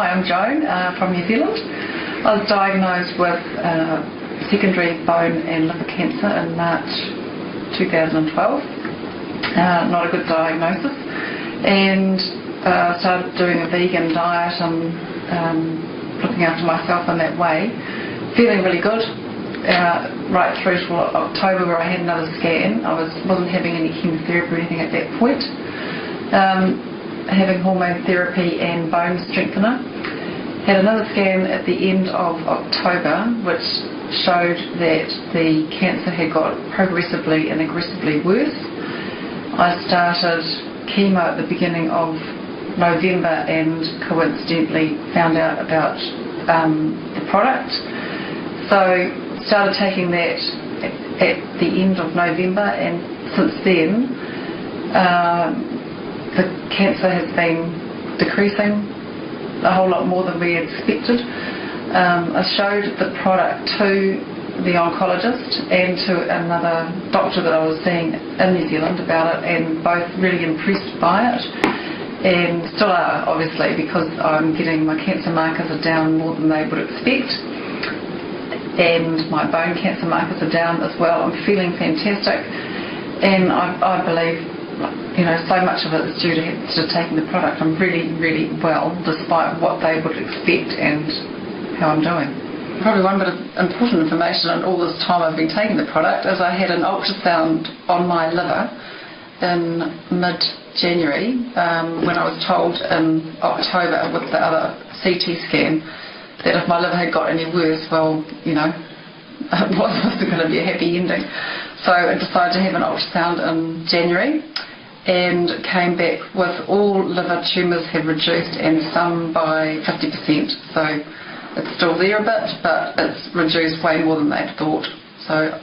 Hi, I'm Joan from New Zealand. I was diagnosed with secondary bone and liver cancer in March 2012. Not a good diagnosis. And started doing a vegan diet and looking after myself in that way. Feeling really good. Right through to October where I had another scan. I wasn't having any chemotherapy or anything at that point. Having hormone therapy and bone strengthener. Had another scan at the end of October which showed that the cancer had got progressively and aggressively worse. I started chemo at the beginning of November and coincidentally found out about the product. So started taking that at the end of November, and since then the cancer has been decreasing a whole lot more than we expected. I showed the product to the oncologist and to another doctor that I was seeing in New Zealand about it, and both really impressed by it, and still are, obviously, because I'm getting my cancer markers are down more than they would expect, and my bone cancer markers are down as well. I'm feeling fantastic, and I believe, you know, so much of it is due to taking the product. I'm really, really well, despite what they would expect and how I'm doing. Probably one bit of important information in all this time I've been taking the product is I had an ultrasound on my liver in mid-January when I was told in October with the other CT scan that if my liver had got any worse, well, you know, it wasn't going to be a happy ending. So I decided to have an ultrasound in January and came back with all liver tumours had reduced and some by 50%. So it's still there a bit, but it's reduced way more than they'd thought. So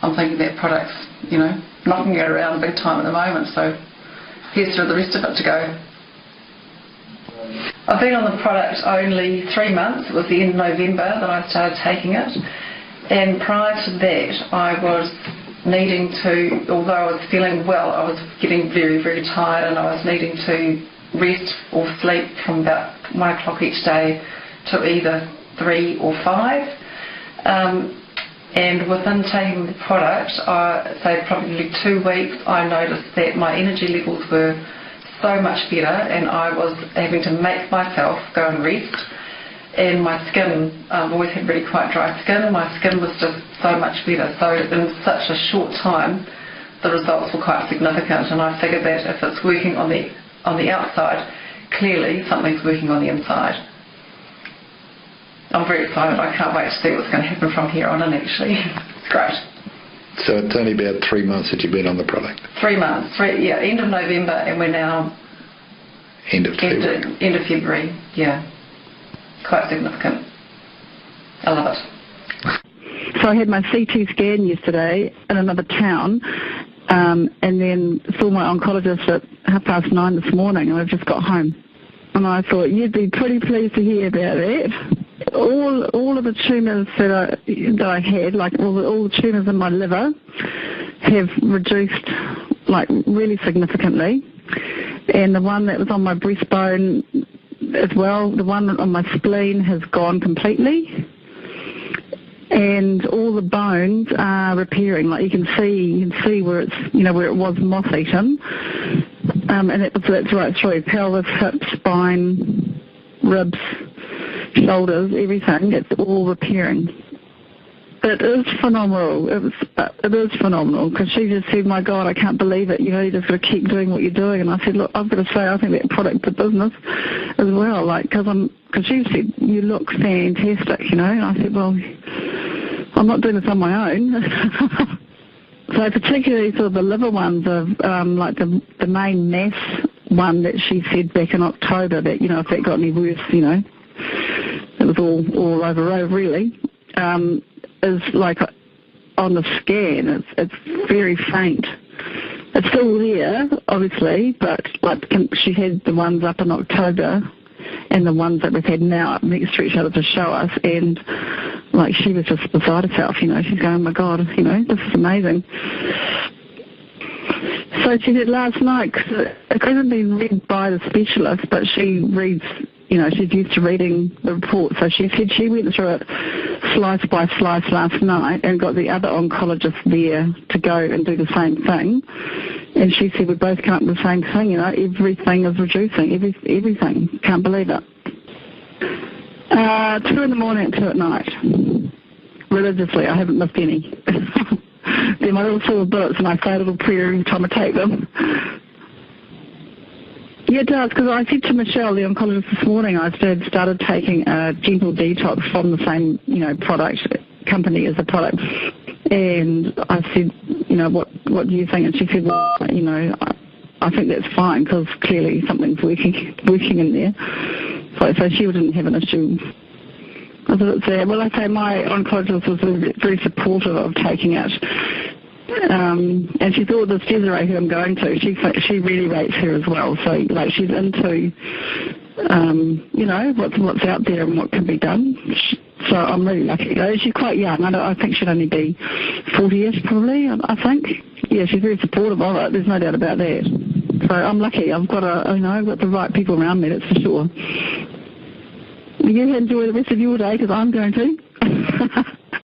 I'm thinking that product's, you know, knocking it around big time at the moment. So here's to the rest of it to go. I've been on the product only 3 months. It was the end of November that I started taking it. And prior to that, I was needing to, although I was feeling well, I was getting very, very tired, and I was needing to rest or sleep from about 1 o'clock each day to either 3 or 5. And within taking the product, say probably 2 weeks, I noticed that my energy levels were so much better, and I was having to make myself go and rest. And my skin, I've always had really quite dry skin, my skin was just so much better. So in such a short time, the results were quite significant, and I figured that if it's working on the outside, clearly something's working on the inside. I'm very excited. I can't wait to see what's going to happen from here on in, actually. It's great. So it's only about 3 months that you've been on the product? 3 months, yeah, end of November, and we're now end of February. End of February, yeah. Quite significant. I love it. So I had my CT scan yesterday in another town, and then saw my oncologist at 9:30 this morning, and I've just got home. And I thought you'd be pretty pleased to hear about that. All of the tumours that I had, like all the tumours in my liver, have reduced like really significantly, and the one that was on my breastbone as well, the one on my spleen has gone completely, and all the bones are repairing. Like you can see where it's, you know, where it was moth-eaten, and that's right through pelvis, hips, spine, ribs, shoulders, everything. It's all repairing. It is phenomenal. It is phenomenal, because she just said, "My God, I can't believe it. You know, you just got to keep doing what you're doing." And I said, "Look, I've got to say, I think that product's a business as well. Like, because she said you look fantastic, you know." And I said, "Well, I'm not doing this on my own." So particularly sort of the liver ones of like the main mass one that she said back in October that, you know, if that got any worse, you know, it was all over really. Is like on the scan, it's very faint. It's still there, obviously, but like she had the ones up in October and the ones that we've had now up next to each other to show us, and like she was just beside herself, you know. She's going, "Oh my God, you know, this is amazing." So she did last night, because it hasn't been read by the specialist, but she reads she's used to reading the report. So she said she went through it slice by slice last night and got the other oncologist there to go and do the same thing. And she said we both come up with the same thing, everything is reducing, everything. Can't believe it. 2 in the morning and 2 at night. Religiously, I haven't missed any. They're my little silver bullets, and I say a little prayer every time I take them. Yeah, it does, because I said to Michelle, the oncologist, this morning, I started taking a gentle detox from the same, product company as the product. And I said, what do you think? And she said, well, I think that's fine, because clearly something's working in there. So she didn't have an issue. Well, I say my oncologist was very supportive of taking it. And she thought this Desiree who I'm going to, she really rates her as well. So, she's into, what's out there and what can be done. So I'm really lucky. She's quite young. I think she'd only be 40-ish probably, I think. Yeah, she's very supportive of it. There's no doubt about that. So I'm lucky. I've got I've got the right people around me, that's for sure. You enjoy the rest of your day, because I'm going to.